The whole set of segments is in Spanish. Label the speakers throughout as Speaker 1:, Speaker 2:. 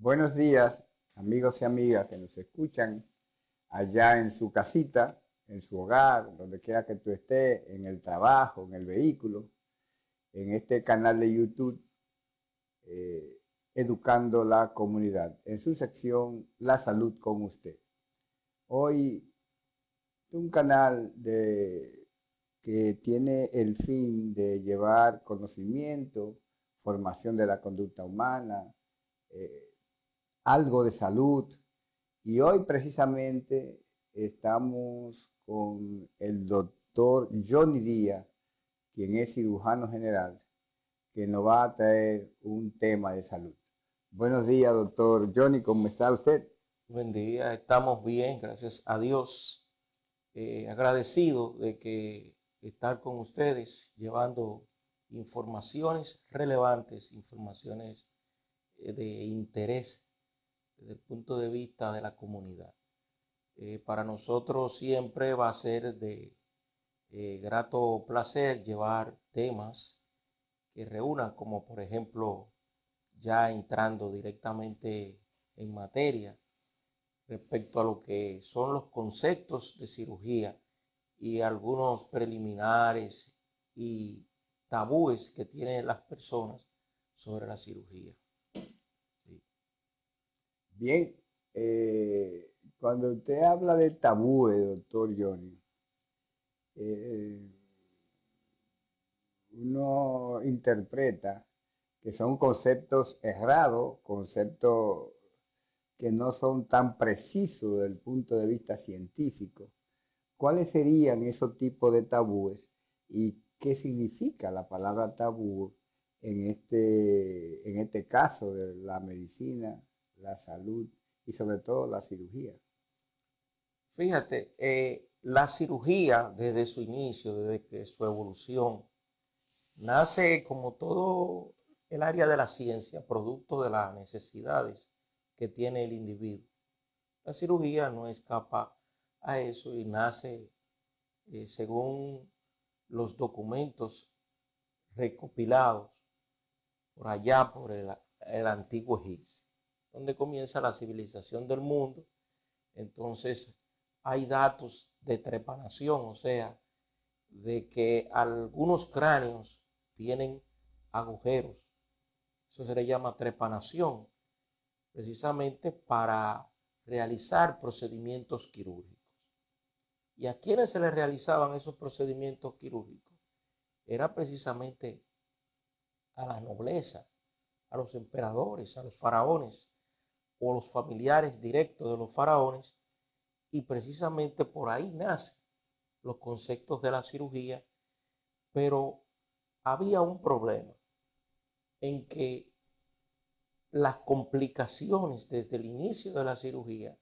Speaker 1: Buenos días, amigos y amigas que nos escuchan allá en su casita, en su hogar, donde quiera que tú estés, en el trabajo, en el vehículo, en este canal de YouTube, eh, Educando la Comunidad, en su sección La Salud con usted. Hoy, un canal que tiene el fin de llevar conocimiento, formación de la conducta humana, eh, algo de salud. Y hoy precisamente estamos con el doctor Johnny Díaz, quien es cirujano general, que nos va a traer un tema de salud. Buenos días, doctor Johnny, ¿cómo está usted?
Speaker 2: Buen día, estamos bien, gracias a Dios. Agradecido de que estar con ustedes llevando informaciones relevantes, informaciones de interés desde el punto de vista de la comunidad. Para nosotros siempre va a ser de grato placer llevar temas que reúnan, como por ejemplo, ya entrando directamente en materia respecto a lo que son los conceptos de cirugía y algunos preliminares y tabúes que tienen las personas sobre la cirugía. Sí.
Speaker 1: Bien, cuando usted habla de tabúes, doctor Johnny, eh, uno interpreta que son conceptos errados, conceptos que no son tan precisos desde el punto de vista científico. ¿Cuáles serían esos tipos de tabúes y qué significa la palabra tabú en este caso de la medicina, la salud y sobre todo la cirugía?
Speaker 2: Fíjate, la cirugía desde su inicio, desde que su evolución, nace como todo el área de la ciencia, producto de las necesidades que tiene el individuo. La cirugía no escapa a eso y nace según los documentos recopilados por allá por el antiguo Egipcio, donde comienza la civilización del mundo. Entonces hay datos de trepanación, o sea, de que algunos cráneos tienen agujeros. Eso se le llama trepanación, precisamente para realizar procedimientos quirúrgicos. ¿Y a quiénes se les realizaban esos procedimientos quirúrgicos? Era precisamente a la nobleza, a los emperadores, a los faraones o los familiares directos de los faraones, y precisamente por ahí nacen los conceptos de la cirugía, pero había un problema en que las complicaciones desde el inicio de la cirugía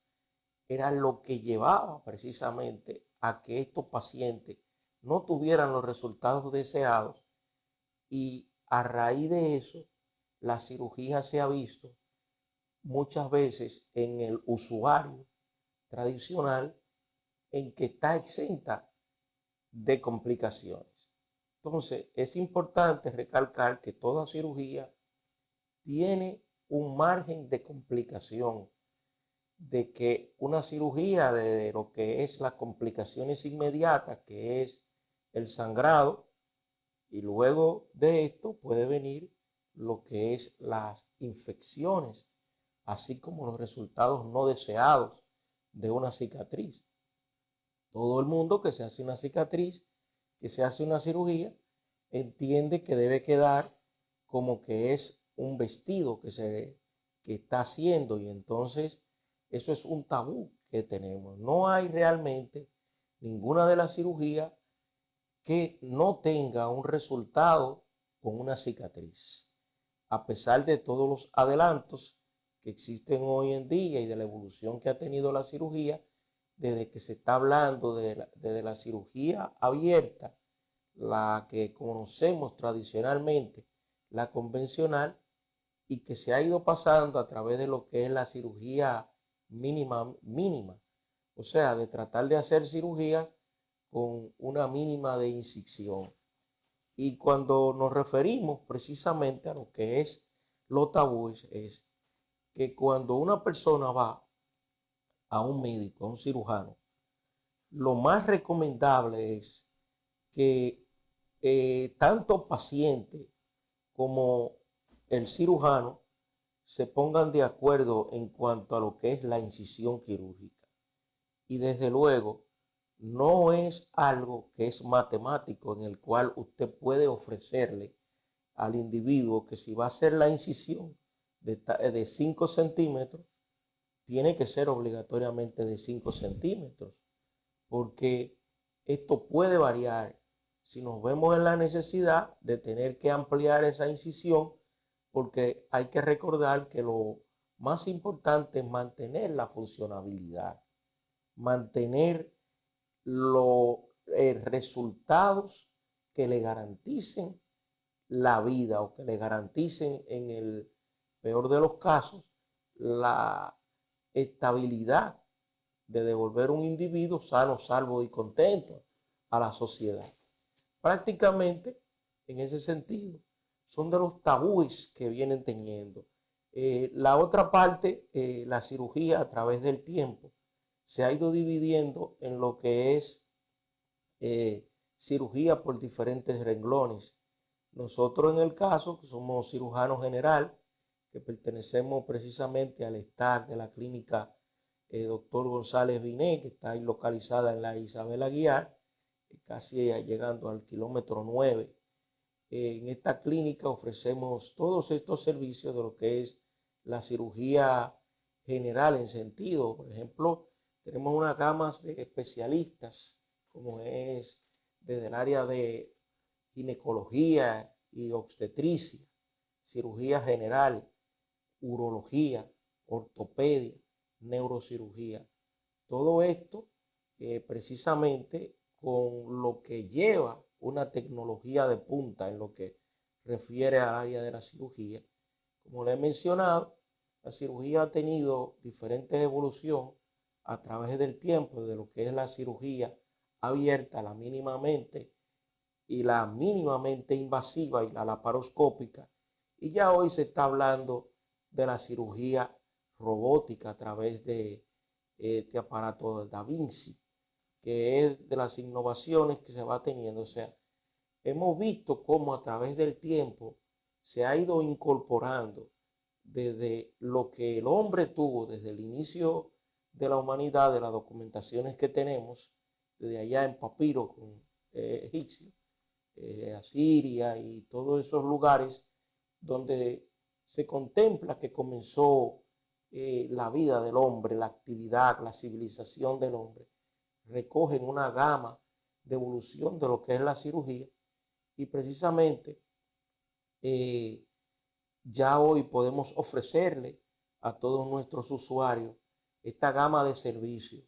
Speaker 2: era lo que llevaba precisamente a que estos pacientes no tuvieran los resultados deseados, y a raíz de eso la cirugía se ha visto muchas veces en el usuario tradicional en que está exenta de complicaciones. Entonces es importante recalcar que toda cirugía tiene un margen de complicación, de que una cirugía de lo que es las complicaciones inmediatas, que es el sangrado, y luego de esto puede venir lo que es las infecciones, así como los resultados no deseados de una cicatriz. Todo el mundo que se hace una cicatriz, que se hace una cirugía, entiende que debe quedar como que es un vestido que está haciendo, y entonces eso es un tabú que tenemos. No hay realmente ninguna de las cirugías que no tenga un resultado con una cicatriz. A pesar de todos los adelantos que existen hoy en día y de la evolución que ha tenido la cirugía, desde que se está hablando de la cirugía abierta, la que conocemos tradicionalmente, la convencional, y que se ha ido pasando a través de lo que es la cirugía mínima, o sea, de tratar de hacer cirugía con una mínima de incisión. Y cuando nos referimos precisamente a lo que es los tabúes, es que cuando una persona va a un médico, a un cirujano, lo más recomendable es que tanto paciente como el cirujano se pongan de acuerdo en cuanto a lo que es la incisión quirúrgica. Y desde luego, no es algo que es matemático en el cual usted puede ofrecerle al individuo que si va a hacer la incisión de 5 centímetros, tiene que ser obligatoriamente de 5 centímetros, porque esto puede variar si nos vemos en la necesidad de tener que ampliar esa incisión, porque hay que recordar que lo más importante es mantener la funcionabilidad, mantener los resultados que le garanticen la vida o que le garanticen en el peor de los casos la estabilidad de devolver un individuo sano, salvo y contento a la sociedad. Prácticamente, en ese sentido, son de los tabúes que vienen teniendo. La otra parte, la cirugía a través del tiempo, se ha ido dividiendo en lo que es cirugía por diferentes renglones. Nosotros en el caso, que somos cirujano general, que pertenecemos precisamente al staff de la clínica Dr. González Binet, que está ahí localizada en la Isabel Aguiar, casi llegando al kilómetro 9. En esta clínica ofrecemos todos estos servicios de lo que es la cirugía general en sentido, por ejemplo, tenemos una gama de especialistas, como es desde el área de ginecología y obstetricia, cirugía general, urología, ortopedia, neurocirugía. Todo esto precisamente con lo que lleva una tecnología de punta en lo que refiere al área de la cirugía. Como le he mencionado, la cirugía ha tenido diferentes evoluciones a través del tiempo, de lo que es la cirugía abierta, la mínimamente y la mínimamente invasiva y la laparoscópica. Y ya hoy se está hablando de la cirugía robótica a través de este aparato Da Vinci, que es de las innovaciones que se va teniendo. O sea, hemos visto cómo a través del tiempo se ha ido incorporando desde lo que el hombre tuvo desde el inicio de la humanidad, de las documentaciones que tenemos, desde allá en papiro con egipcio, Asiria y todos esos lugares donde se contempla que comenzó la vida del hombre, la actividad, la civilización del hombre, recogen una gama de evolución de lo que es la cirugía y precisamente ya hoy podemos ofrecerle a todos nuestros usuarios esta gama de servicios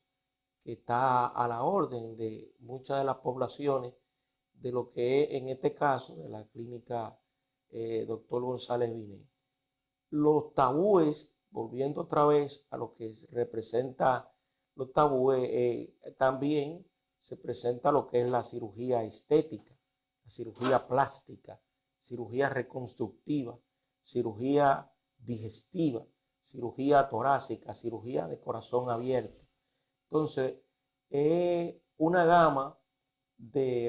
Speaker 2: que está a la orden de muchas de las poblaciones de lo que es en este caso de la clínica Dr. González Binet. Los tabúes, volviendo otra vez a lo que representa los tabúes, también se presenta lo que es la cirugía estética, la cirugía plástica, cirugía reconstructiva, cirugía digestiva, cirugía torácica, cirugía de corazón abierto. Entonces, es una gama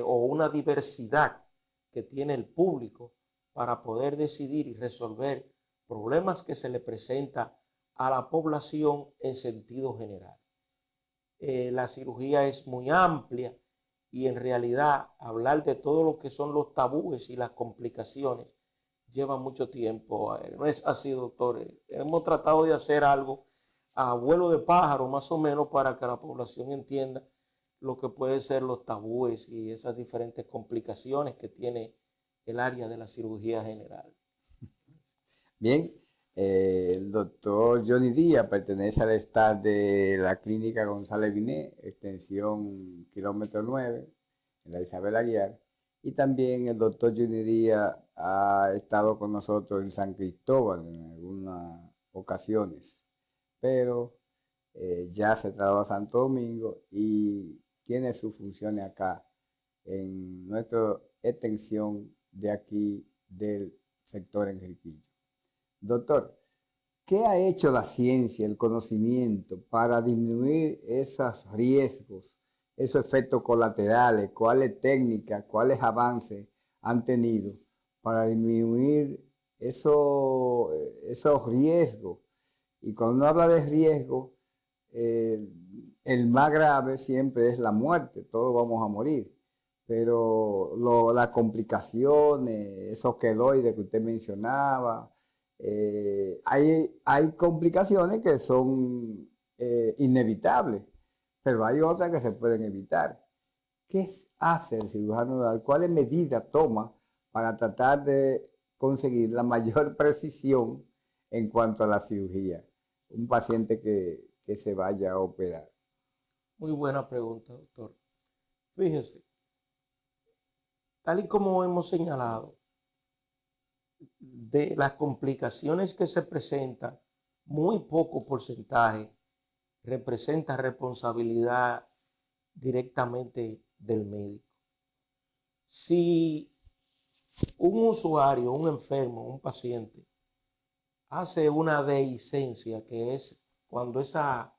Speaker 2: o una diversidad que tiene el público para poder decidir y resolver problemas que se le presenta a la población en sentido general. La cirugía es muy amplia y en realidad hablar de todo lo que son los tabúes y las complicaciones lleva mucho tiempo. No es así, doctor. Hemos tratado de hacer algo a vuelo de pájaro más o menos para que la población entienda lo que pueden ser los tabúes y esas diferentes complicaciones que tiene el área de la cirugía general.
Speaker 1: Bien, el doctor Johnny Díaz pertenece al staff de la clínica González Binet, extensión kilómetro 9, en la Isabel Aguiar. Y también el doctor Johnny Díaz ha estado con nosotros en San Cristóbal en algunas ocasiones, pero ya se trasladó a Santo Domingo y tiene sus funciones acá en nuestra extensión de aquí del sector Enriquillo. Doctor, ¿qué ha hecho la ciencia, el conocimiento para disminuir esos riesgos, esos efectos colaterales? ¿Cuáles técnicas, cuáles avances han tenido para disminuir esos riesgos? Y cuando uno habla de riesgo, el más grave siempre es la muerte, todos vamos a morir, pero las complicaciones, esos queloides que usted mencionaba, hay complicaciones que son inevitables, pero hay otras que se pueden evitar. ¿Qué hace el cirujano oral? ¿Cuáles medidas toma para tratar de conseguir la mayor precisión en cuanto a la cirugía? Un paciente que se vaya a operar.
Speaker 2: Muy buena pregunta, doctor. Fíjese, tal y como hemos señalado, de las complicaciones que se presentan, muy poco porcentaje representa responsabilidad directamente del médico. Si un usuario, un enfermo, un paciente, hace una dehiscencia, que es cuando esa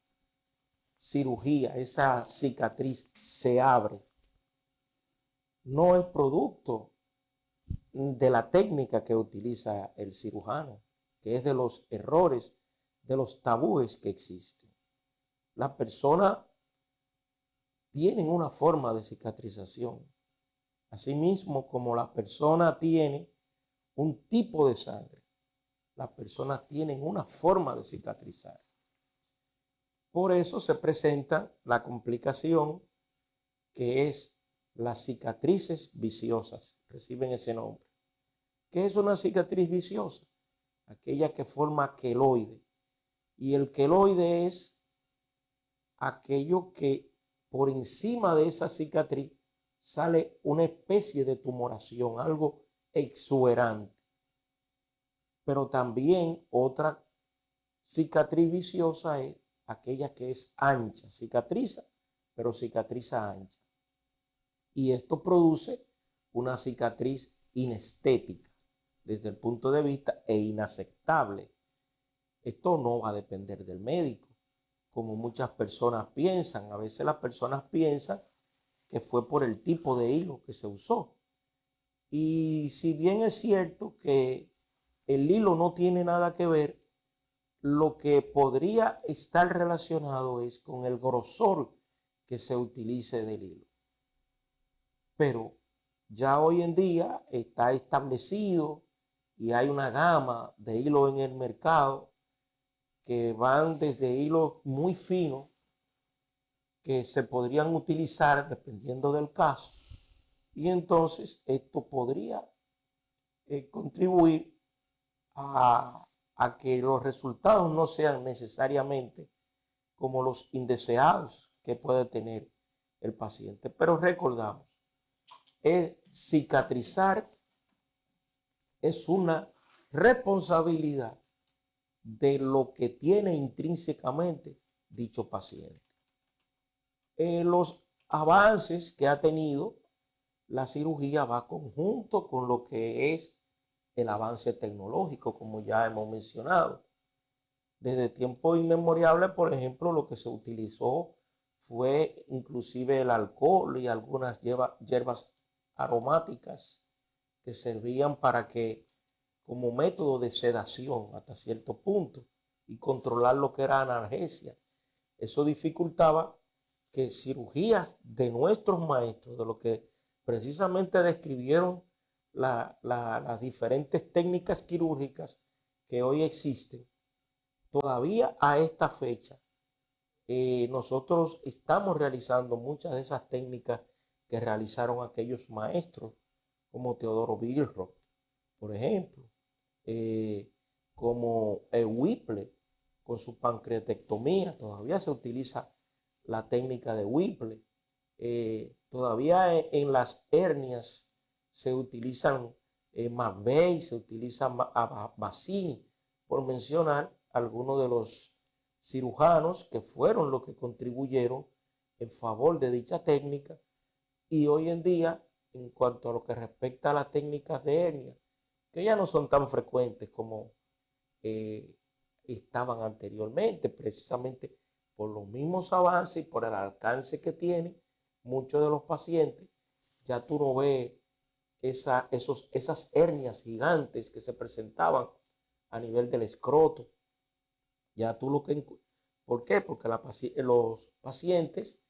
Speaker 2: cirugía, esa cicatriz se abre, no es producto de la técnica que utiliza el cirujano, que es de los errores, de los tabúes que existen. La persona tiene una forma de cicatrización, asimismo como la persona tiene un tipo de sangre, las personas tienen una forma de cicatrizar. Por eso se presenta la complicación que es las cicatrices viciosas, reciben ese nombre. ¿Qué es una cicatriz viciosa? Aquella que forma queloide. Y el queloide es aquello que por encima de esa cicatriz sale una especie de tumoración, algo exuberante. Pero también otra cicatriz viciosa es aquella que es ancha, cicatriza, pero cicatriza ancha. Y esto produce una cicatriz inestética desde el punto de vista e inaceptable. Esto no va a depender del médico, como muchas personas piensan. A veces las personas piensan que fue por el tipo de hilo que se usó. Y si bien es cierto que el hilo no tiene nada que ver, lo que podría estar relacionado es con el grosor que se utilice del hilo. Pero ya hoy en día está establecido y hay una gama de hilos en el mercado que van desde hilos muy finos que se podrían utilizar dependiendo del caso, y entonces esto podría contribuir a que los resultados no sean necesariamente como los indeseados que puede tener el paciente. Pero recordamos, cicatrizar es una responsabilidad de lo que tiene intrínsecamente dicho paciente. Los avances que ha tenido la cirugía va conjunto con lo que es el avance tecnológico, como ya hemos mencionado. Desde tiempos inmemoriales, por ejemplo, lo que se utilizó fue inclusive el alcohol y algunas hierbas aromáticas que servían para que, como método de sedación hasta cierto punto, y controlar lo que era analgesia. Eso dificultaba que cirugías de nuestros maestros, de lo que precisamente describieron las diferentes técnicas quirúrgicas que hoy existen, todavía a esta fecha, nosotros estamos realizando muchas de esas técnicas que realizaron aquellos maestros, como Teodoro Bilroth, por ejemplo, como Whipple, con su pancreatectomía, todavía se utiliza la técnica de Whipple. Todavía en las hernias se utilizan McVeigh, se utiliza Bassini, por mencionar algunos de los cirujanos que fueron los que contribuyeron en favor de dicha técnica. Y hoy en día, en cuanto a lo que respecta a las técnicas de hernia, que ya no son tan frecuentes como estaban anteriormente, precisamente por los mismos avances y por el alcance que tienen muchos de los pacientes. Ya tú no ves esas hernias gigantes que se presentaban a nivel del escroto. Ya tú lo que... ¿Por qué? Porque los pacientes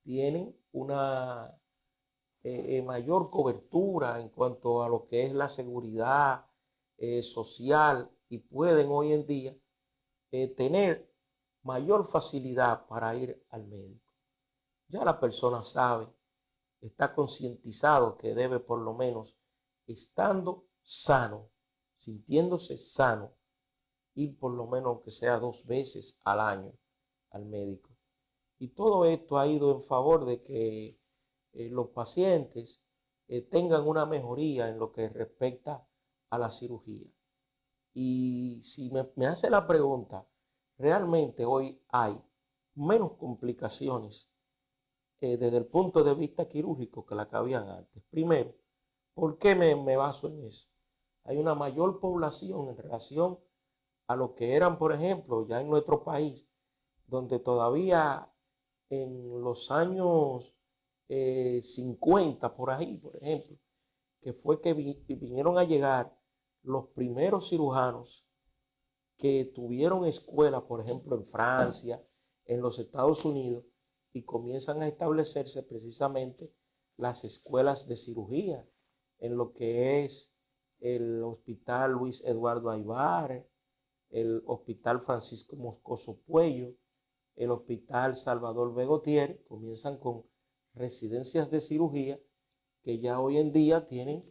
Speaker 2: tienen una mayor cobertura en cuanto a lo que es la seguridad social y pueden hoy en día tener mayor facilidad para ir al médico. Ya la persona sabe, está concientizado que debe por lo menos, estando sano, sintiéndose sano, ir por lo menos aunque sea 2 veces al año al médico. Y todo esto ha ido en favor de que los pacientes tengan una mejoría en lo que respecta a la cirugía. Y si me hace la pregunta, realmente hoy hay menos complicaciones desde el punto de vista quirúrgico que la que habían antes. Primero, ¿por qué me baso en eso? Hay una mayor población en relación a lo que eran, por ejemplo, ya en nuestro país, donde todavía en los años 50, por ahí, por ejemplo, que fue que vinieron a llegar los primeros cirujanos que tuvieron escuela, por ejemplo, en Francia, en los Estados Unidos, y comienzan a establecerse precisamente las escuelas de cirugía, en lo que es el Hospital Luis Eduardo Aybar, el Hospital Francisco Moscoso Puello, el Hospital Salvador Begotier, comienzan con residencias de cirugía que ya hoy en día tienen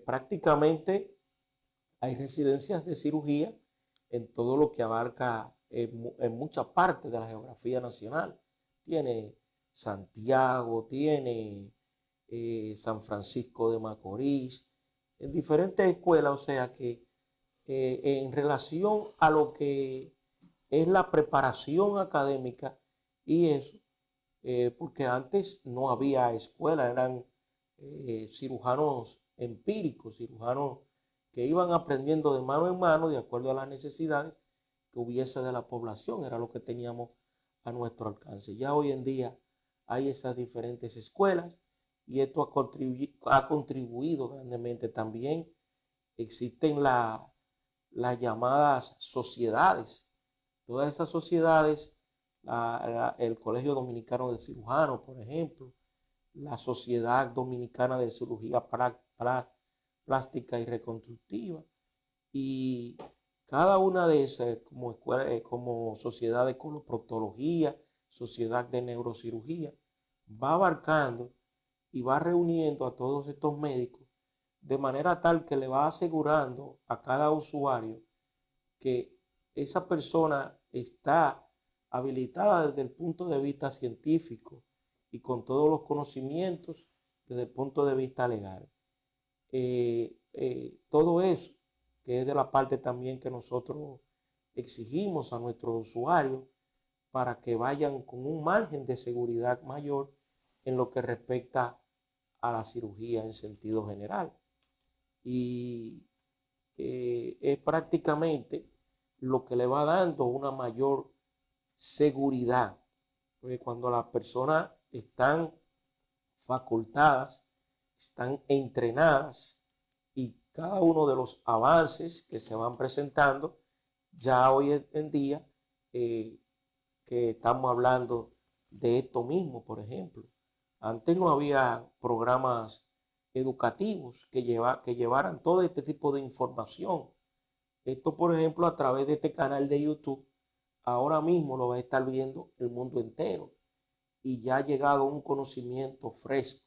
Speaker 2: prácticamente, hay residencias de cirugía en todo lo que abarca en mucha parte de la geografía nacional. Tiene Santiago, tiene San Francisco de Macorís, en diferentes escuelas, o sea que en relación a lo que es la preparación académica y eso, porque antes no había escuela, eran cirujanos empíricos, cirujanos que iban aprendiendo de mano en mano de acuerdo a las necesidades que hubiese de la población, era lo que teníamos a nuestro alcance. Ya hoy en día hay esas diferentes escuelas y esto ha contribuido grandemente también. Existen las llamadas sociedades. Todas esas sociedades, el Colegio Dominicano de Cirujanos, por ejemplo, la Sociedad Dominicana de Cirugía Plástica y Reconstructiva, y cada una de esas, como sociedad de coloproctología, sociedad de neurocirugía, va abarcando y va reuniendo a todos estos médicos de manera tal que le va asegurando a cada usuario que esa persona está habilitada desde el punto de vista científico y con todos los conocimientos desde el punto de vista legal. Todo eso, que es de la parte también que nosotros exigimos a nuestros usuarios para que vayan con un margen de seguridad mayor en lo que respecta a la cirugía en sentido general. Y es prácticamente lo que le va dando una mayor seguridad, porque cuando las personas están facultadas, están entrenadas y cada uno de los avances que se van presentando, ya hoy en día que estamos hablando de esto mismo, por ejemplo, antes no había programas educativos que llevaran todo este tipo de información. Esto, por ejemplo, a través de este canal de YouTube, ahora mismo lo va a estar viendo el mundo entero y ya ha llegado un conocimiento fresco,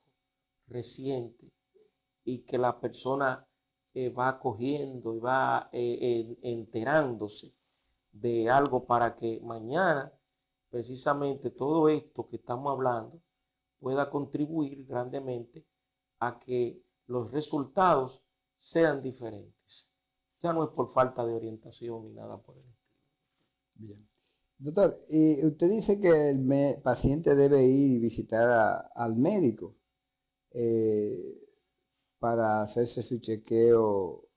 Speaker 2: reciente, y que la persona va cogiendo y va enterándose de algo para que mañana, precisamente todo esto que estamos hablando, pueda contribuir grandemente a que los resultados sean diferentes. Ya no es por falta de orientación ni nada por el estilo.
Speaker 1: Bien. Doctor, y usted dice que el paciente debe ir y visitar al médico eh, para hacerse su chequeo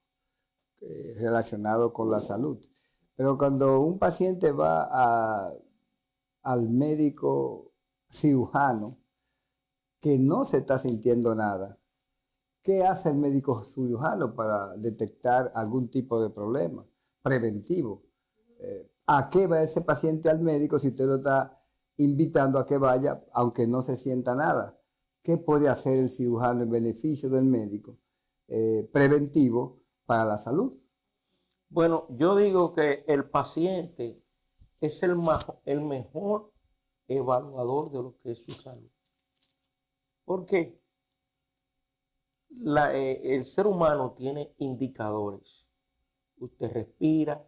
Speaker 1: relacionado con la salud. Pero cuando un paciente va al médico cirujano que no se está sintiendo nada, ¿qué hace el médico cirujano para detectar algún tipo de problema preventivo? ¿A qué va ese paciente al médico si usted lo está invitando a que vaya aunque no se sienta nada? ¿Qué puede hacer el cirujano en beneficio del médico preventivo para la salud?
Speaker 2: Bueno, yo digo que el paciente es el mejor evaluador de lo que es su salud. ¿Por qué? El ser humano tiene indicadores. Usted respira,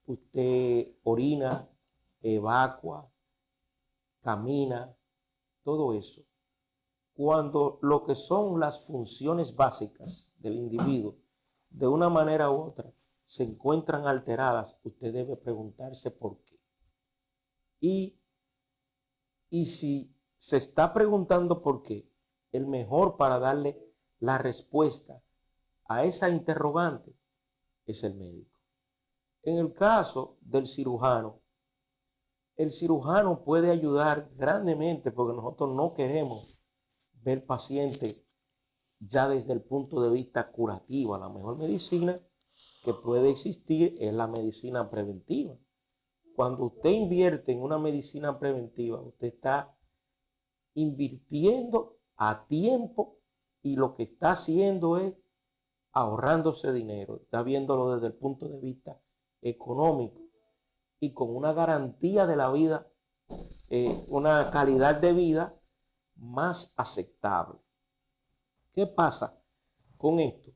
Speaker 2: usted orina, evacua, camina, todo eso. Cuando lo que son las funciones básicas del individuo, de una manera u otra, se encuentran alteradas, usted debe preguntarse por qué. Y si se está preguntando por qué, el mejor para darle la respuesta a esa interrogante es el médico. En el caso del cirujano, el cirujano puede ayudar grandemente porque nosotros no queremos ver pacientes ya desde el punto de vista curativo. La mejor medicina que puede existir es la medicina preventiva. Cuando usted invierte en una medicina preventiva, usted está invirtiendo a tiempo y lo que está haciendo es ahorrándose dinero. Está viéndolo desde el punto de vista económico y con una garantía de la vida, una calidad de vida más aceptable. ¿Qué pasa con esto?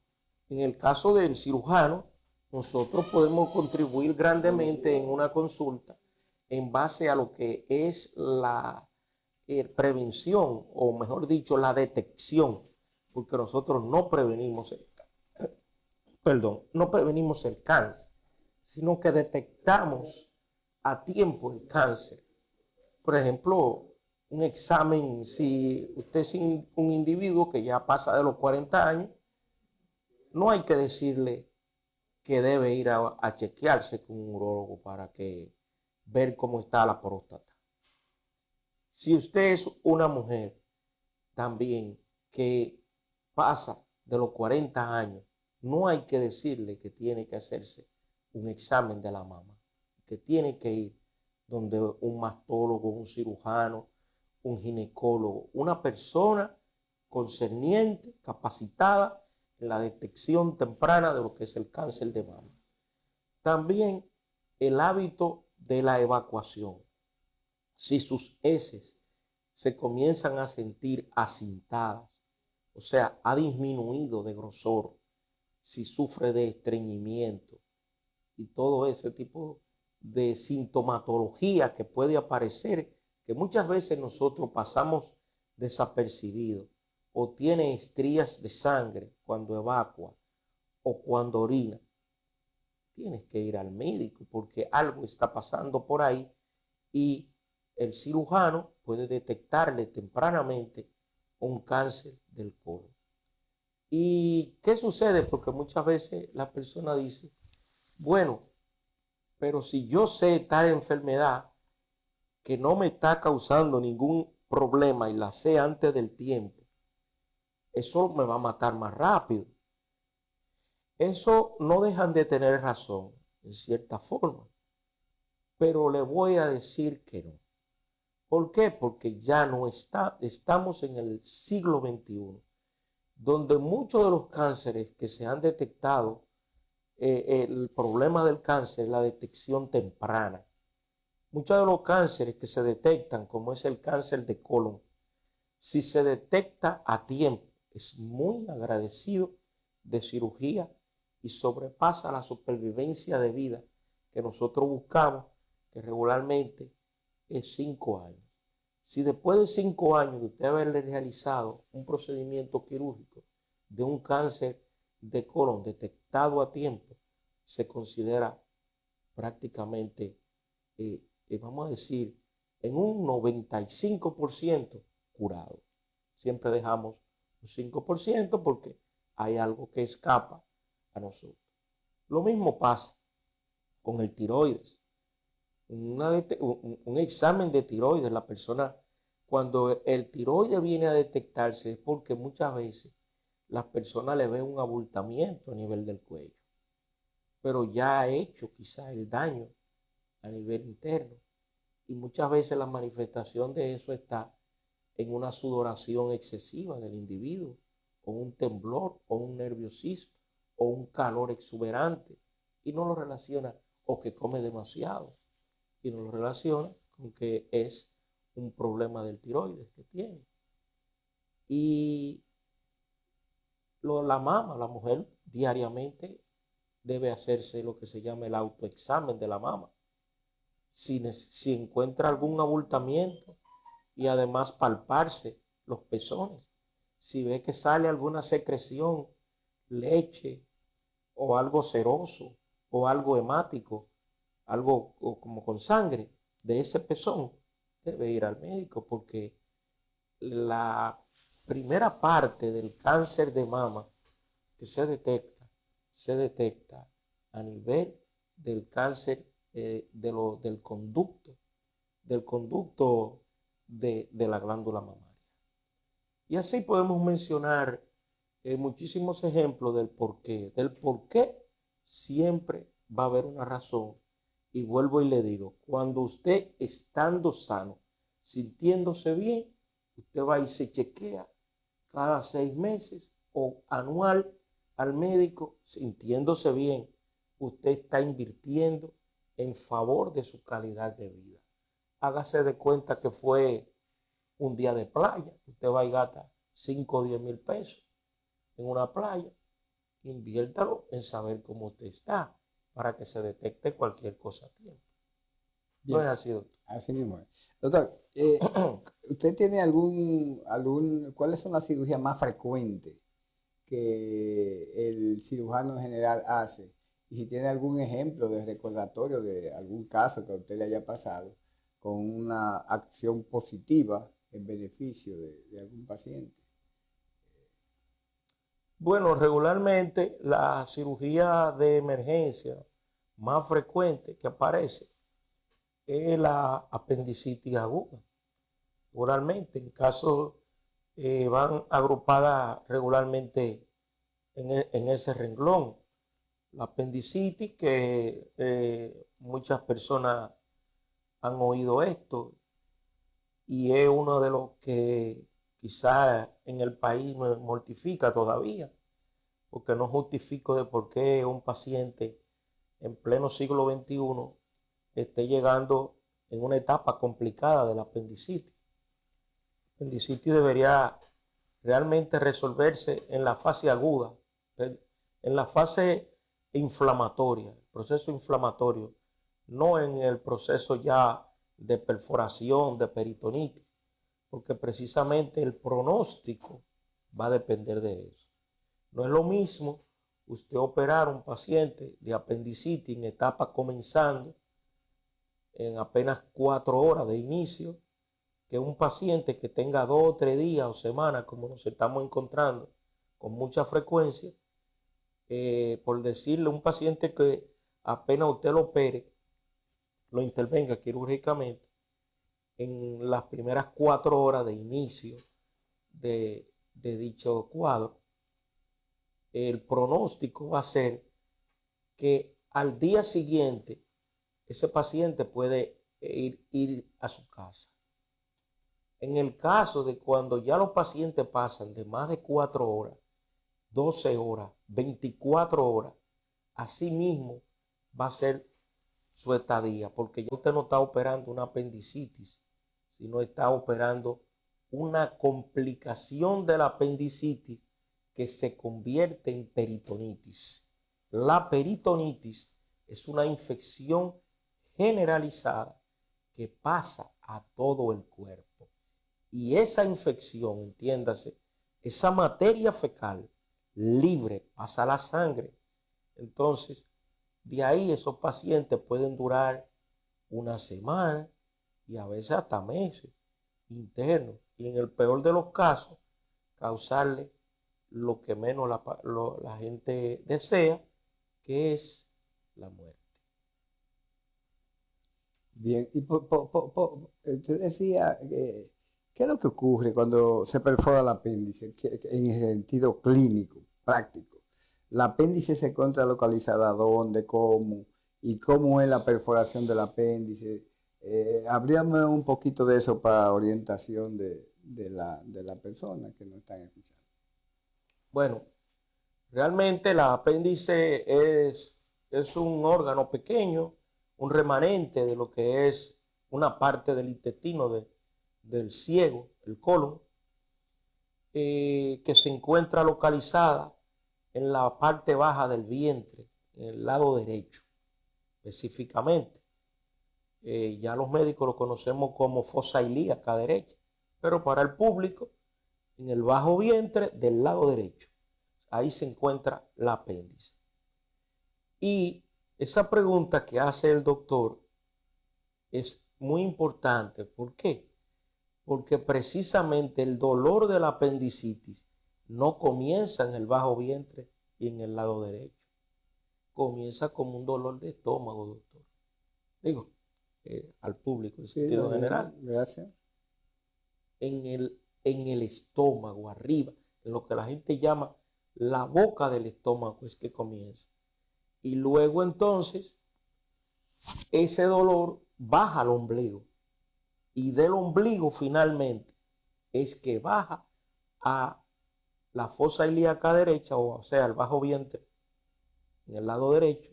Speaker 2: En el caso del cirujano, nosotros podemos contribuir grandemente en una consulta en base a lo que es la prevención, o mejor dicho, la detección, porque nosotros no prevenimos no prevenimos el cáncer, sino que detectamos a tiempo el cáncer. Por ejemplo, un examen, si usted es un individuo que ya pasa de los 40 años, no hay que decirle que debe ir a chequearse con un urólogo para ver cómo está la próstata. Si usted es una mujer también que pasa de los 40 años, no hay que decirle que tiene que hacerse un examen de la mama, que tiene que ir donde un mastólogo, un cirujano, un ginecólogo, una persona concerniente, capacitada en la detección temprana de lo que es el cáncer de mama. También el hábito de la evacuación. Si sus heces se comienzan a sentir acintadas, o sea, ha disminuido de grosor, si sufre de estreñimiento y todo ese tipo de sintomatología que puede aparecer, que muchas veces nosotros pasamos desapercibidos, o tiene estrías de sangre cuando evacua o cuando orina, tienes que ir al médico porque algo está pasando por ahí y el cirujano puede detectarle tempranamente un cáncer del colon. ¿Y qué sucede? Porque muchas veces la persona dice, bueno, pero si yo sé tal enfermedad que no me está causando ningún problema y la sé antes del tiempo, eso me va a matar más rápido. Eso no dejan de tener razón, en cierta forma, pero le voy a decir que no. ¿Por qué? Porque ya no estamos en el siglo XXI, donde muchos de los cánceres que se han detectado, el problema del cáncer es la detección temprana. Muchos de los cánceres que se detectan, como es el cáncer de colon, si se detecta a tiempo, es muy agradecido de cirugía y sobrepasa la supervivencia de vida que nosotros buscamos, que regularmente es 5 años. Si después de 5 años de usted haberle realizado un procedimiento quirúrgico de un cáncer de colon detectado a tiempo, se considera prácticamente, vamos a decir, en un 95% curado. Siempre dejamos un 5% porque hay algo que escapa a nosotros. Lo mismo pasa con el tiroides. Un examen de tiroides, la persona, cuando el tiroides viene a detectarse es porque muchas veces las personas le ven un abultamiento a nivel del cuello, pero ya ha hecho quizás el daño a nivel interno. Y muchas veces la manifestación de eso está en una sudoración excesiva del individuo, o un temblor, o un nerviosismo, o un calor exuberante, y no lo relaciona, o que come demasiado, y no lo relaciona con que es un problema del tiroides que tiene. Y la mama, la mujer diariamente debe hacerse lo que se llama el autoexamen de la mama. Si encuentra algún abultamiento, y además palparse los pezones. Si ve que sale alguna secreción, leche o algo ceroso o algo hemático, algo como con sangre de ese pezón, debe ir al médico, porque la primera parte del cáncer de mama que se detecta a nivel del cáncer del conducto de la glándula mamaria. Y así podemos mencionar muchísimos ejemplos del por qué siempre va a haber una razón. Y vuelvo y le digo, cuando usted estando sano, sintiéndose bien, usted va y se chequea cada 6 meses o anual al médico, sintiéndose bien, usted está invirtiendo en favor de su calidad de vida. Hágase de cuenta que fue un día de playa. Usted va y gasta 5 o 10 mil pesos en una playa. Inviértalo en saber cómo usted está para que se detecte cualquier cosa a tiempo.
Speaker 1: Bien.
Speaker 2: No es así, doctor.
Speaker 1: Así mismo es. Doctor, ¿usted tiene cuáles son las cirugías más frecuentes que el cirujano general hace? Y si tiene algún ejemplo de recordatorio de algún caso que a usted le haya pasado con una acción positiva en beneficio de algún paciente.
Speaker 2: Bueno, regularmente la cirugía de emergencia más frecuente que aparece es la apendicitis aguda. Oralmente, en casos van agrupadas regularmente en ese renglón. La apendicitis, que muchas personas han oído esto, y es uno de los que quizás en el país me mortifica todavía, porque no justifico de por qué un paciente en pleno siglo XXI esté llegando en una etapa complicada de la apendicitis. La apendicitis debería realmente resolverse en la fase aguda, en la fase inflamatoria, el proceso inflamatorio, no en el proceso ya de perforación, de peritonitis, porque precisamente el pronóstico va a depender de eso. No es lo mismo usted operar a un paciente de apendicitis en etapa comenzando, en apenas 4 horas de inicio, que un paciente que tenga 2 o 3 días o semanas, como nos estamos encontrando con mucha frecuencia, por decirle, un paciente que apenas usted lo opere, lo intervenga quirúrgicamente, en las primeras 4 horas de inicio de dicho cuadro, el pronóstico va a ser que al día siguiente ese paciente puede ir a su casa. En el caso de cuando ya los pacientes pasan de más de 4 horas, 12 horas, 24 horas, así mismo va a ser su estadía, porque ya usted no está operando una apendicitis, sino está operando una complicación de la apendicitis que se convierte en peritonitis. La peritonitis es una infección generalizada que pasa a todo el cuerpo. Y esa infección, entiéndase, esa materia fecal libre pasa a la sangre. Entonces, de ahí esos pacientes pueden durar una semana y a veces hasta meses internos. Y en el peor de los casos, causarle lo que menos la gente desea, que es la muerte.
Speaker 1: Bien, y usted decía, ¿qué es lo que ocurre cuando se perfora el apéndice en el sentido clínico, práctico? ¿El apéndice se encuentra localizada dónde, cómo, y cómo es la perforación del apéndice? Habríamos un poquito de eso para orientación de la persona que nos están escuchando.
Speaker 2: Bueno, realmente el apéndice es un órgano pequeño, un remanente de lo que es una parte del intestino del ciego, el colon, que se encuentra localizada en la parte baja del vientre, en el lado derecho específicamente. Ya los médicos lo conocemos como fosa ilíaca derecha, pero para el público, en el bajo vientre del lado derecho. Ahí se encuentra el apéndice. Y esa pregunta que hace el doctor es muy importante. ¿Por qué? Porque precisamente el dolor de la apendicitis no comienza en el bajo vientre y en el lado derecho. Comienza como un dolor de estómago, doctor. Digo, al público en
Speaker 1: Sí,
Speaker 2: sentido general.
Speaker 1: gracias.
Speaker 2: En el estómago, arriba, en lo que la gente llama la boca del estómago es que comienza. Y luego entonces ese dolor baja al ombligo. Y del ombligo finalmente es que baja a la fosa ilíaca derecha, o sea, el bajo vientre en el lado derecho.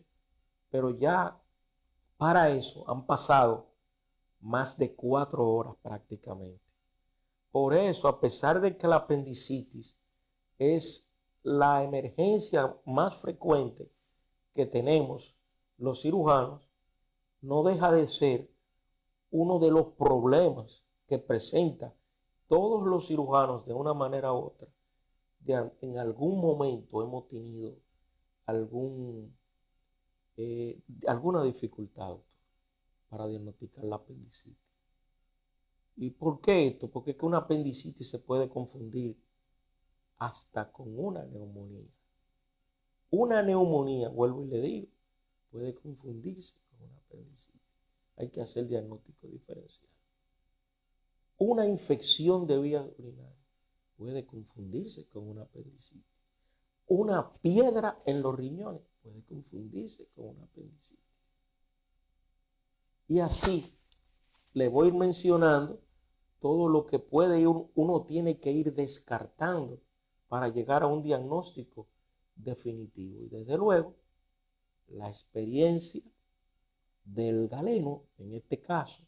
Speaker 2: Pero ya para eso han pasado más de 4 horas prácticamente. Por eso, a pesar de que la apendicitis es la emergencia más frecuente que tenemos los cirujanos, no deja de ser uno de los problemas que presenta todos los cirujanos de una manera u otra. En algún momento hemos tenido alguna dificultad, doctor, para diagnosticar la apendicitis. ¿Y por qué esto? Porque es que una apendicitis se puede confundir hasta con una neumonía. Una neumonía, vuelvo y le digo, puede confundirse con una apendicitis. Hay que hacer diagnóstico diferencial. Una infección de vías urinarias puede confundirse con una apendicitis. Una piedra en los riñones puede confundirse con una apendicitis. Y así le voy mencionando todo lo que uno tiene que ir descartando para llegar a un diagnóstico definitivo. Y desde luego, la experiencia del galeno, en este caso,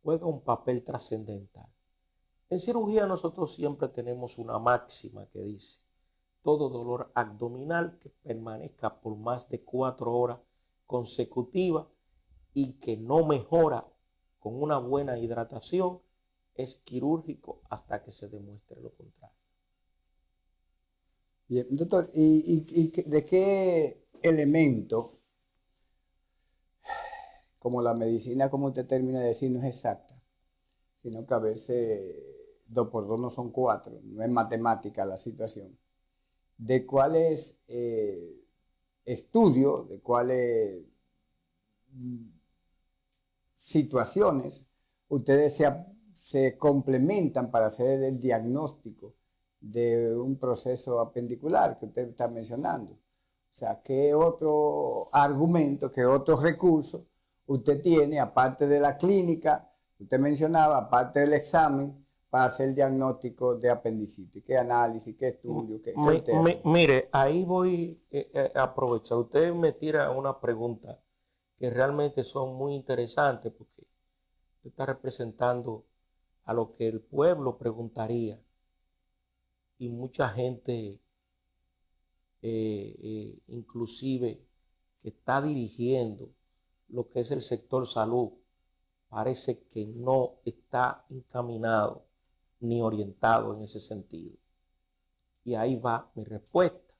Speaker 2: juega un papel trascendental. En cirugía nosotros siempre tenemos una máxima que dice: todo dolor abdominal que permanezca por más de 4 horas consecutivas y que no mejora con una buena hidratación es quirúrgico hasta que se demuestre lo contrario.
Speaker 1: Bien, doctor, ¿y de qué elemento, como la medicina, como usted termina de decir, no es exacta, sino que a veces 2 por 2 no son 4, no es matemática la situación, de cuáles estudios, de cuáles situaciones ustedes se complementan para hacer el diagnóstico de un proceso apendicular que usted está mencionando? O sea, ¿qué otro argumento, qué otros recursos usted tiene, aparte de la clínica, usted mencionaba, aparte del examen, para hacer el diagnóstico de apendicitis? ¿Qué análisis, qué estudio, qué usted hace?
Speaker 2: Mire, ahí voy a aprovechar. Usted me tira una pregunta que realmente son muy interesantes, porque usted está representando a lo que el pueblo preguntaría, y mucha gente inclusive que está dirigiendo lo que es el sector salud, parece que no está encaminado ni orientado en ese sentido. Y ahí va mi respuesta.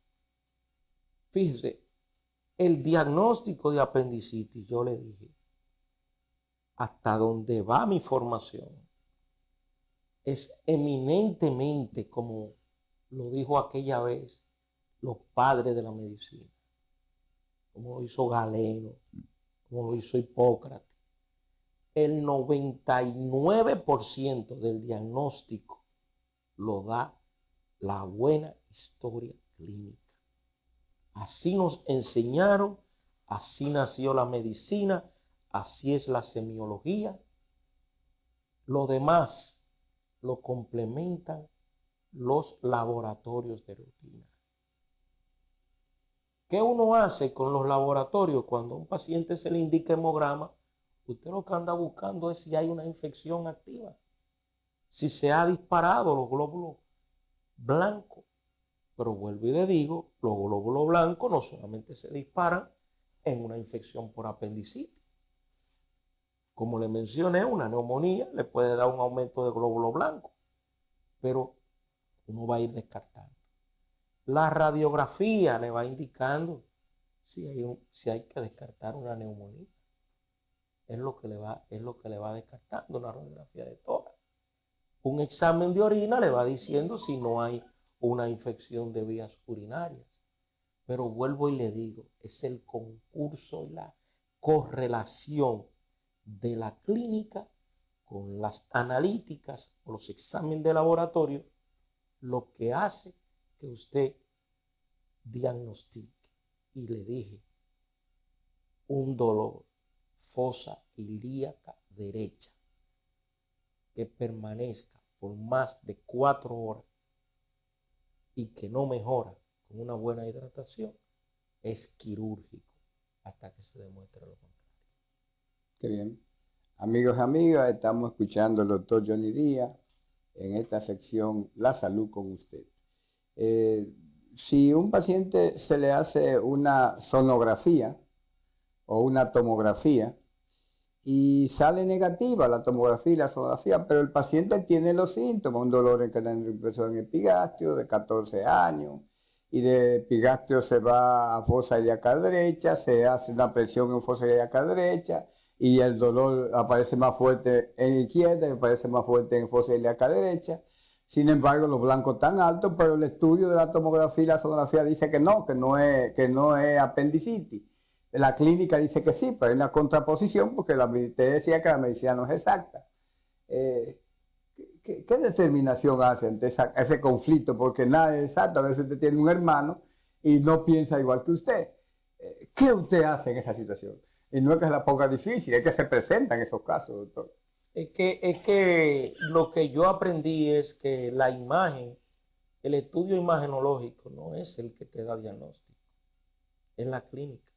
Speaker 2: Fíjese, el diagnóstico de apendicitis, yo le dije, hasta donde va mi formación, es eminentemente, como lo dijo aquella vez los padres de la medicina, como lo hizo Galeno, como lo hizo Hipócrates, el 99% del diagnóstico lo da la buena historia clínica. Así nos enseñaron, así nació la medicina, así es la semiología. Lo demás lo complementan los laboratorios de rutina. ¿Qué uno hace con los laboratorios cuando a un paciente se le indica hemograma? Usted lo que anda buscando es si hay una infección activa, si se ha disparado los glóbulos blancos. Pero vuelvo y le digo, los glóbulos blancos no solamente se disparan en una infección por apendicitis. Como le mencioné, una neumonía le puede dar un aumento de glóbulos blancos, pero uno va a ir descartando. La radiografía le va indicando si hay que descartar una neumonía. Es lo que le va descartando una radiografía de tórax. Un examen de orina le va diciendo si no hay una infección de vías urinarias. Pero vuelvo y le digo, es el concurso y la correlación de la clínica con las analíticas o los exámenes de laboratorio lo que hace que usted diagnostique. Y le dije, un dolor, fosa ilíaca derecha, que permanezca por más de 4 horas y que no mejora con una buena hidratación, es quirúrgico hasta que se demuestre lo contrario.
Speaker 1: Qué bien. Amigos y amigas, estamos escuchando al doctor Johnny Díaz en esta sección La Salud con usted. Si un paciente se le hace una sonografía o una tomografía y sale negativa la tomografía y la sonografía, pero el paciente tiene los síntomas, un dolor en la impresión epigastrio de 14 años, y de epigastrio se va a fosa ilíaca derecha, se hace una presión en fosa ilíaca derecha, y el dolor aparece más fuerte en izquierda y aparece más fuerte en fosa ilíaca derecha. Sin embargo, los blancos están altos, pero el estudio de la tomografía y la sonografía dice que no es apendicitis. La clínica dice que sí, pero hay una contraposición porque te decía que la medicina no es exacta. ¿Qué determinación hace ante ese conflicto? Porque nada es exacto. A veces usted tiene un hermano y no piensa igual que usted. ¿Qué usted hace en esa situación? Y no es que se la ponga difícil, es que se presentan esos casos, doctor.
Speaker 2: Es que lo que yo aprendí es que la imagen, el estudio imagenológico no es el que te da diagnóstico, es la clínica.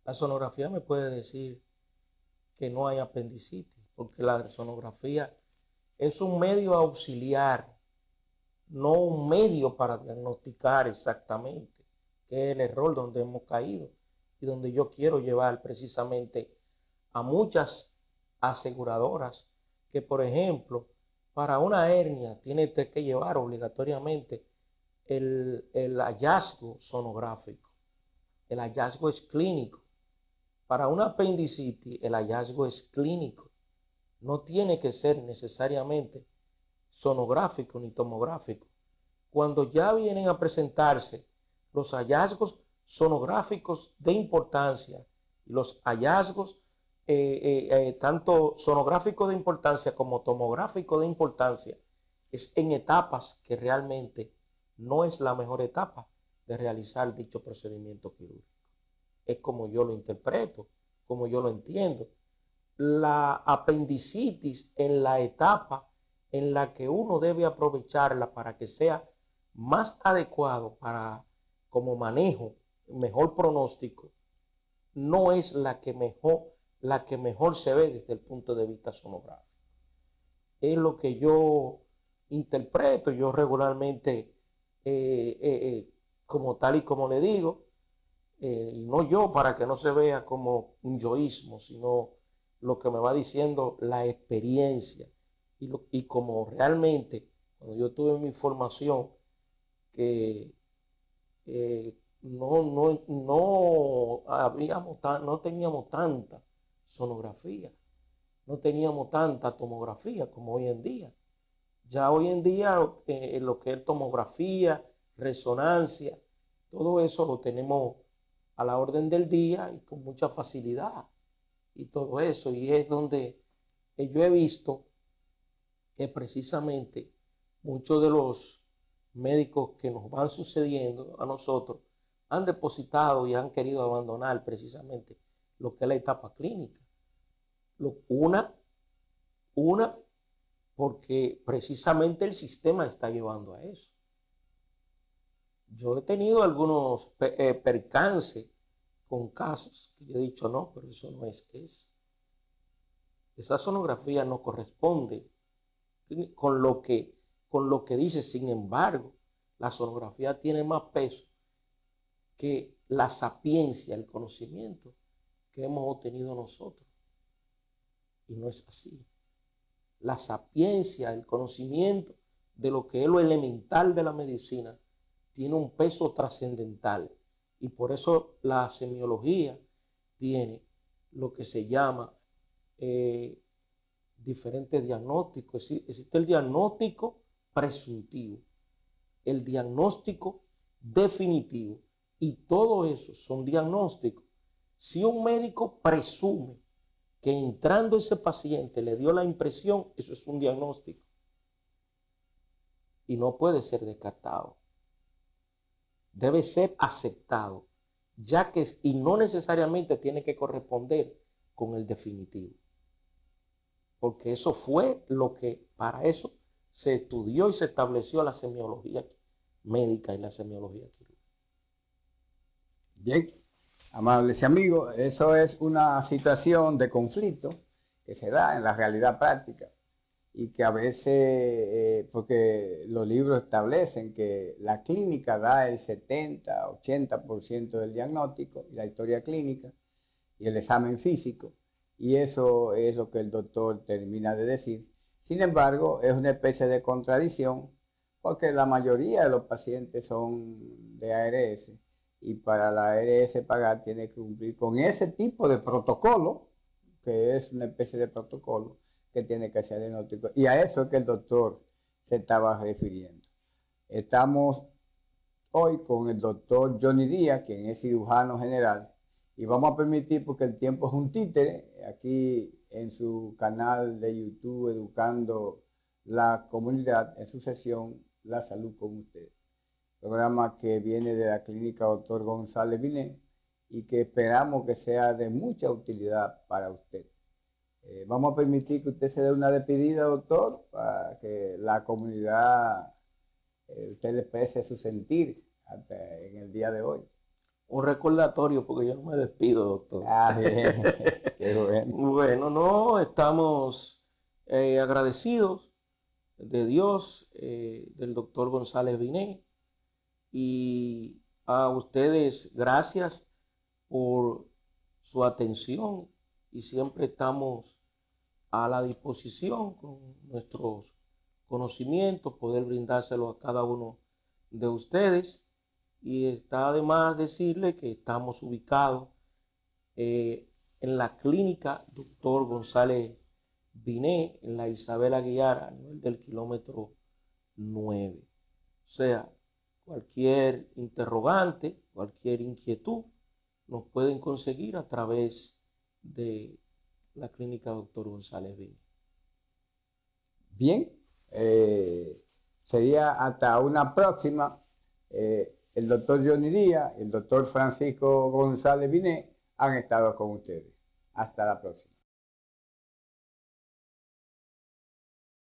Speaker 2: La sonografía me puede decir que no hay apendicitis, porque la sonografía es un medio auxiliar, no un medio para diagnosticar exactamente, que es el error donde hemos caído y donde yo quiero llevar precisamente a muchas aseguradoras que, por ejemplo, para una hernia tiene que llevar obligatoriamente el hallazgo sonográfico. El hallazgo es clínico. Para una apendicitis el hallazgo es clínico. No tiene que ser necesariamente sonográfico ni tomográfico. Cuando ya vienen a presentarse los hallazgos sonográficos de importancia y los hallazgos tanto sonográfico de importancia como tomográfico de importancia, es en etapas que realmente no es la mejor etapa de realizar dicho procedimiento quirúrgico. Es como yo lo interpreto, como yo lo entiendo. La apendicitis en la etapa en la que uno debe aprovecharla para que sea más adecuado para como manejo, mejor pronóstico, no es la que mejor se ve desde el punto de vista sonográfico. Es lo que yo interpreto. Yo regularmente, como tal y como le digo, y no yo para que no se vea como un yoísmo, sino lo que me va diciendo la experiencia y como realmente cuando yo tuve mi formación que no teníamos tanta sonografía, no teníamos tanta tomografía como hoy en día. Ya hoy en día lo que es tomografía, resonancia, todo eso lo tenemos a la orden del día y con mucha facilidad. y todo eso. Y es donde yo he visto que precisamente muchos de los médicos que nos van sucediendo a nosotros han depositado y han querido abandonar precisamente lo que es la etapa clínica. Una, porque precisamente el sistema está llevando a eso. Yo he tenido algunos percances con casos que yo he dicho, no, pero eso no es eso. Esa sonografía no corresponde con lo que dice. Sin embargo, la sonografía tiene más peso que la sapiencia, el conocimiento que hemos obtenido nosotros. Y no es así. La sapiencia, el conocimiento de lo que es lo elemental de la medicina tiene un peso trascendental. Y por eso la semiología tiene lo que se llama diferentes diagnósticos. Existe el diagnóstico presuntivo, el diagnóstico definitivo, y todo eso son diagnósticos. Si un médico presume que entrando ese paciente le dio la impresión, eso es un diagnóstico y no puede ser descartado. Debe ser aceptado, ya que y no necesariamente tiene que corresponder con el definitivo, porque eso fue lo que para eso se estudió y se estableció la semiología médica y la semiología quirúrgica.
Speaker 1: Bien, amables amigos, eso es una situación de conflicto que se da en la realidad práctica y que a veces, porque los libros establecen que la clínica da el 70-80% del diagnóstico y la historia clínica y el examen físico, y eso es lo que el doctor termina de decir. Sin embargo, es una especie de contradicción porque la mayoría de los pacientes son de ARS y para la ARS pagar tiene que cumplir con ese tipo de protocolo, que es una especie de protocolo que tiene que hacer diagnóstico, y a eso es que el doctor se estaba refiriendo. Estamos hoy con el doctor Johnny Díaz, quien es cirujano general, y vamos a permitir, porque el tiempo es un títere, aquí en su canal de YouTube Educando la Comunidad, en su sesión La Salud con Usted, programa que viene de la clínica Dr. González Binet y que esperamos que sea de mucha utilidad para usted. Vamos a permitir que usted se dé una despedida, doctor, para que la comunidad, usted le exprese su sentir en el día de hoy.
Speaker 2: Un recordatorio, porque yo no me despido, doctor.
Speaker 1: Bien. Qué bueno.
Speaker 2: Bueno, no, estamos agradecidos de Dios, del doctor González Binet, y a ustedes gracias por su atención, y siempre estamos a la disposición con nuestros conocimientos, poder brindárselo a cada uno de ustedes. Y está además decirle que estamos ubicados en la clínica Dr. González Binet, en la Isabel Aguiar, a nivel del kilómetro 9. O sea, cualquier interrogante, cualquier inquietud, nos pueden conseguir a través de la clínica Dr. González Binet.
Speaker 1: Bien, sería hasta una próxima. El doctor Johnny Díaz y el doctor Francisco González Binet han estado con ustedes. Hasta la próxima.